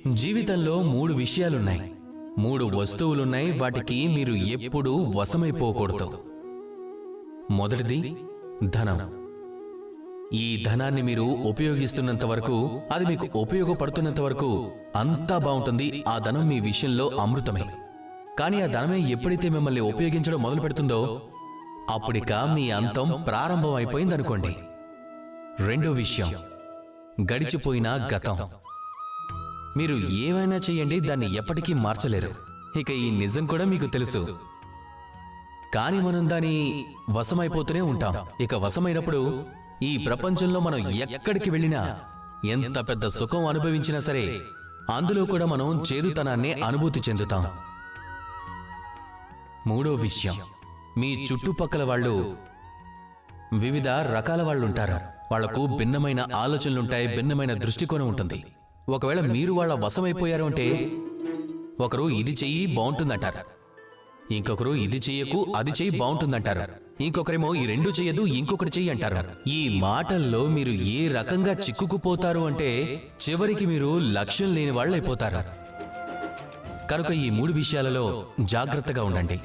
జీవితంలో 3 విషయాలున్నాయి, 3 వస్తువులున్నాయి. వాటికి మీరు ఎప్పుడూ వశమైపోకూడదు. మొదటిది ధనం. ఈ ధనాన్ని మీరు ఉపయోగిస్తున్నంత వరకు, అది మీకు ఉపయోగపడుతున్నంత వరకు అంతా బాగుంటుంది. ఆ ధనం మీ విషయంలో అమృతమే. కానీ ఆ ధనమే ఎప్పుడైతే మిమ్మల్ని ఉపయోగించడం మొదలు పెడుతుందో అప్పుడిక మీ అంతం ప్రారంభం అయిపోయిందనుకోండి. రెండో విషయం గడిచిపోయిన గతం. మీరు ఏమైనా చేయండి, దాన్ని ఎప్పటికీ మార్చలేరు. ఇక ఈ నిజం కూడా మీకు తెలుసు. కానీ మనం దాని వశమైపోతూనే ఉంటాం. ఇక వశమైనప్పుడు ఈ ప్రపంచంలో మనం ఎక్కడికి వెళ్ళినా, ఎంత పెద్ద సుఖం అనుభవించినా సరే, అందులో కూడా మనం చేదుతనాన్ని అనుభూతి చెందుతాం. మూడో విషయం, మీ చుట్టుపక్కల వాళ్ళు వివిధ రకాల వాళ్ళు ఉంటారు. వాళ్లకు భిన్నమైన ఆలోచనలుంటాయి, భిన్నమైన దృష్టికోణం ఉంటుంది. ఒకవేళ మీరు వాళ్ళ వశమైపోయారు అంటే, ఒకరు ఇది చెయ్యి బాగుంటుందంటారు, ఇంకొకరు ఇది చెయ్యకు అది చెయ్యి బాగుంటుందంటారు, ఇంకొకరేమో ఈ రెండు చెయ్యదు ఇంకొకటి చెయ్యి అంటారు. ఈ మాటల్లో మీరు ఏ రకంగా చిక్కుకుపోతారు అంటే చివరికి మీరు లక్ష్యం లేని వాళ్ళైపోతారు. కనుక ఈ 3 విషయాలలో జాగ్రత్తగా ఉండండి.